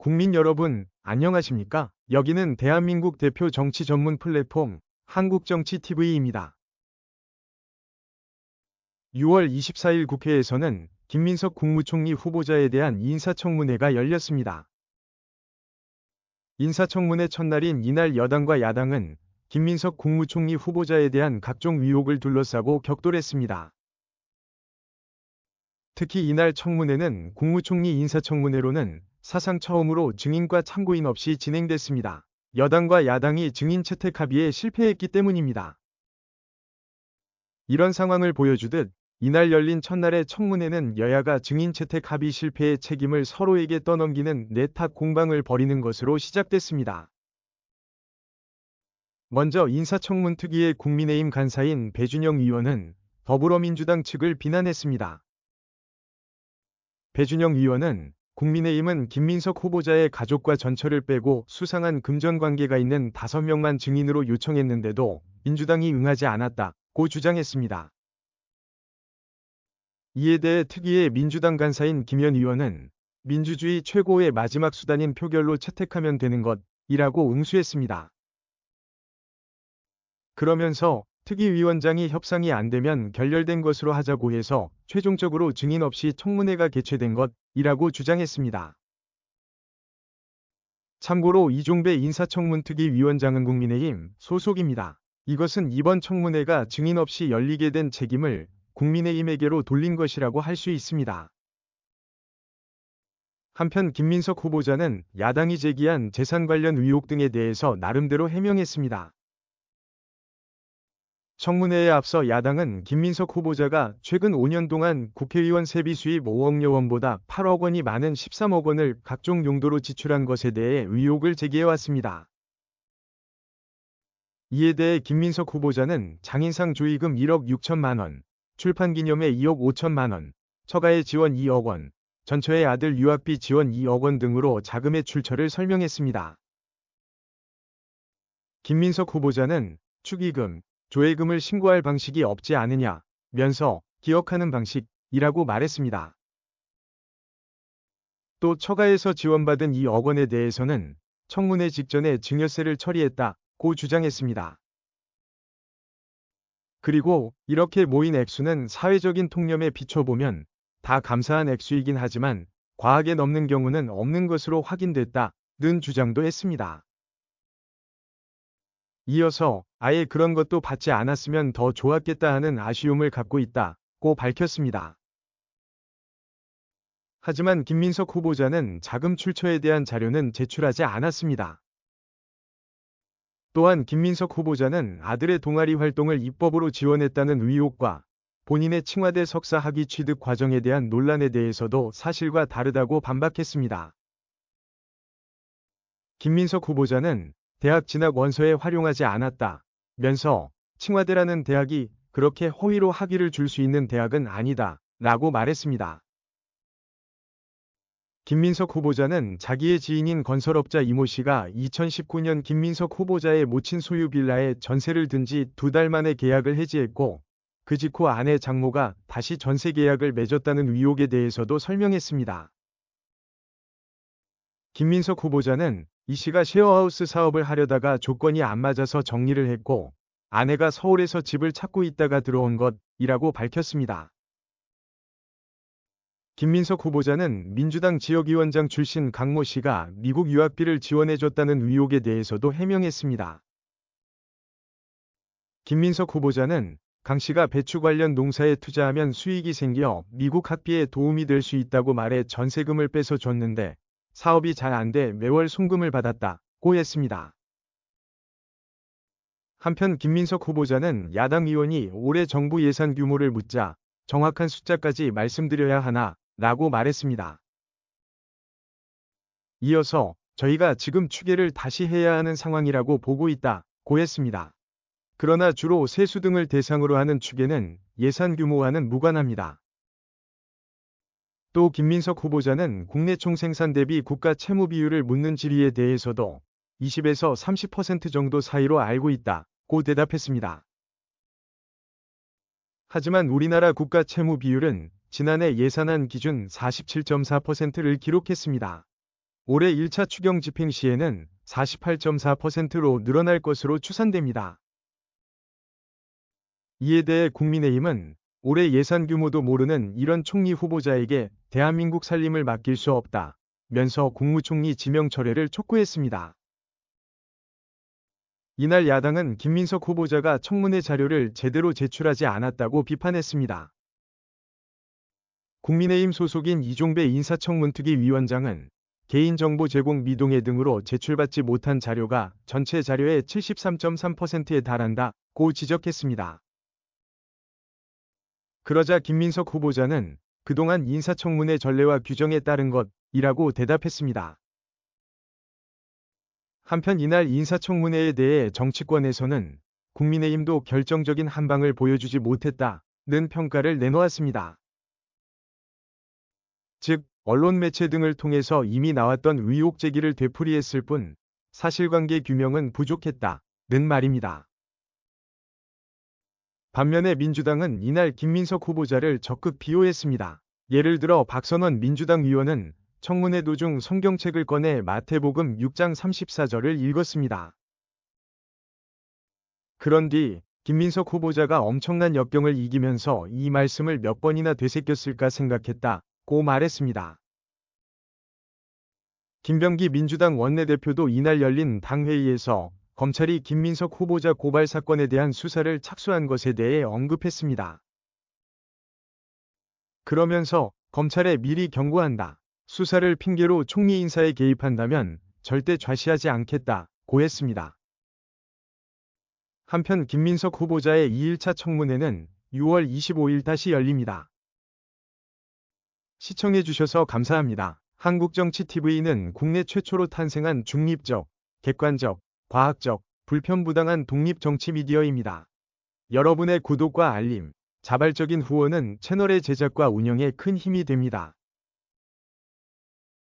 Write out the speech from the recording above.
국민 여러분, 안녕하십니까? 여기는 대한민국 대표 정치 전문 플랫폼 한국정치TV입니다. 6월 24일 국회에서는 김민석 국무총리 후보자에 대한 인사청문회가 열렸습니다. 인사청문회 첫날인 이날 여당과 야당은 김민석 국무총리 후보자에 대한 각종 의혹을 둘러싸고 격돌했습니다. 특히 이날 청문회는 국무총리 인사청문회로는 사상 처음으로 증인과 참고인 없이 진행됐습니다. 여당과 야당이 증인 채택 합의에 실패했기 때문입니다. 이런 상황을 보여주듯 이날 열린 첫날의 청문회는 여야가 증인 채택 합의 실패의 책임을 서로에게 떠넘기는 내탁 공방을 벌이는 것으로 시작됐습니다. 먼저 인사청문 특위의 국민의힘 간사인 배준영 의원은 더불어민주당 측을 비난했습니다. 배준영 의원은 국민의힘은 김민석 후보자의 가족과 전처를 빼고 수상한 금전 관계가 있는 5명만 증인으로 요청했는데도 민주당이 응하지 않았다고 주장했습니다. 이에 대해 특위의 민주당 간사인 김현 의원은 민주주의 최고의 마지막 수단인 표결로 채택하면 되는 것이라고 응수했습니다. 그러면서 특위위원장이 협상이 안 되면 결렬된 것으로 하자고 해서 최종적으로 증인 없이 청문회가 개최된 것이라고 주장했습니다. 참고로 이종배 인사청문특위 위원장은 국민의힘 소속입니다. 이것은 이번 청문회가 증인 없이 열리게 된 책임을 국민의힘에게로 돌린 것이라고 할 수 있습니다. 한편 김민석 후보자는 야당이 제기한 재산 관련 의혹 등에 대해서 나름대로 해명했습니다. 청문회에 앞서 야당은 김민석 후보자가 최근 5년 동안 국회의원 세비 수입 5억여 원보다 8억 원이 많은 13억 원을 각종 용도로 지출한 것에 대해 의혹을 제기해왔습니다. 이에 대해 김민석 후보자는 장인상 조의금 1억 6천만 원, 출판기념회 2억 5천만 원, 처가의 지원 2억 원, 전처의 아들 유학비 지원 2억 원 등으로 자금의 출처를 설명했습니다. 김민석 후보자는 축의금, 조회금을 신고할 방식이 없지 않으냐면서 기억하는 방식이라고 말했습니다. 또 처가에서 지원받은 2억 원에 대해서는 청문회 직전에 증여세를 처리했다고 주장했습니다. 그리고 이렇게 모인 액수는 사회적인 통념에 비춰보면 다 감사한 액수이긴 하지만 과하게 넘는 경우는 없는 것으로 확인됐다는 주장도 했습니다. 이어서 아예 그런 것도 받지 않았으면 더 좋았겠다 하는 아쉬움을 갖고 있다고 밝혔습니다. 하지만 김민석 후보자는 자금 출처에 대한 자료는 제출하지 않았습니다. 또한 김민석 후보자는 아들의 동아리 활동을 입법으로 지원했다는 의혹과 본인의 칭화대 석사 학위 취득 과정에 대한 논란에 대해서도 사실과 다르다고 반박했습니다. 김민석 후보자는 대학 진학 원서에 활용하지 않았다면서 칭화대라는 대학이 그렇게 허위로 학위를 줄 수 있는 대학은 아니다 라고 말했습니다. 김민석 후보자는 자기의 지인인 건설업자 이모 씨가 2019년 김민석 후보자의 모친 소유 빌라에 전세를 든 지 2달 만에 계약을 해지했고 그 직후 아내 장모가 다시 전세 계약을 맺었다는 의혹에 대해서도 설명했습니다. 김민석 후보자는 이 씨가 쉐어하우스 사업을 하려다가 조건이 안 맞아서 정리를 했고 아내가 서울에서 집을 찾고 있다가 들어온 것이라고 밝혔습니다. 김민석 후보자는 민주당 지역위원장 출신 강모 씨가 미국 유학비를 지원해줬다는 의혹에 대해서도 해명했습니다. 김민석 후보자는 강 씨가 배추 관련 농사에 투자하면 수익이 생겨 미국 학비에 도움이 될 수 있다고 말해 전세금을 빼서 줬는데 사업이 잘 안 돼 매월 송금을 받았다고 했습니다. 한편 김민석 후보자는 야당 의원이 올해 정부 예산 규모를 묻자 정확한 숫자까지 말씀드려야 하나 라고 말했습니다. 이어서 저희가 지금 추계를 다시 해야 하는 상황이라고 보고 있다고 했습니다. 그러나 주로 세수 등을 대상으로 하는 추계는 예산 규모와는 무관합니다. 또 김민석 후보자는 국내 총생산 대비 국가 채무 비율을 묻는 질의에 대해서도 20에서 30% 정도 사이로 알고 있다고 대답했습니다. 하지만 우리나라 국가 채무 비율은 지난해 예산안 기준 47.4%를 기록했습니다. 올해 1차 추경 집행 시에는 48.4%로 늘어날 것으로 추산됩니다. 이에 대해 국민의힘은 올해 예산 규모도 모르는 이런 총리 후보자에게 대한민국 살림을 맡길 수 없다 면서 국무총리 지명 철회를 촉구했습니다. 이날 야당은 김민석 후보자가 청문회 자료를 제대로 제출하지 않았다고 비판했습니다. 국민의힘 소속인 이종배 인사청문특위 위원장은 개인정보 제공 미동의 등으로 제출받지 못한 자료가 전체 자료의 73.3%에 달한다고 지적했습니다. 그러자 김민석 후보자는 그동안 인사청문회 전례와 규정에 따른 것이라고 대답했습니다. 한편 이날 인사청문회에 대해 정치권에서는 국민의힘도 결정적인 한방을 보여주지 못했다는 평가를 내놓았습니다. 즉, 언론 매체 등을 통해서 이미 나왔던 의혹 제기를 되풀이했을 뿐 사실관계 규명은 부족했다는 말입니다. 반면에 민주당은 이날 김민석 후보자를 적극 비호했습니다. 예를 들어 박선원 민주당 의원은 청문회 도중 성경책을 꺼내 마태복음 6장 34절을 읽었습니다. 그런 뒤 김민석 후보자가 엄청난 역경을 이기면서 이 말씀을 몇 번이나 되새겼을까 생각했다고 말했습니다. 김병기 민주당 원내대표도 이날 열린 당회의에서 검찰이 김민석 후보자 고발 사건에 대한 수사를 착수한 것에 대해 언급했습니다. 그러면서 검찰에 미리 경고한다. 수사를 핑계로 총리 인사에 개입한다면 절대 좌시하지 않겠다고 했습니다. 한편 김민석 후보자의 2일차 청문회는 6월 25일 다시 열립니다. 시청해주셔서 감사합니다. 한국정치TV는 국내 최초로 탄생한 중립적, 객관적, 과학적, 불편부당한 독립정치 미디어입니다. 여러분의 구독과 알림, 자발적인 후원은 채널의 제작과 운영에 큰 힘이 됩니다.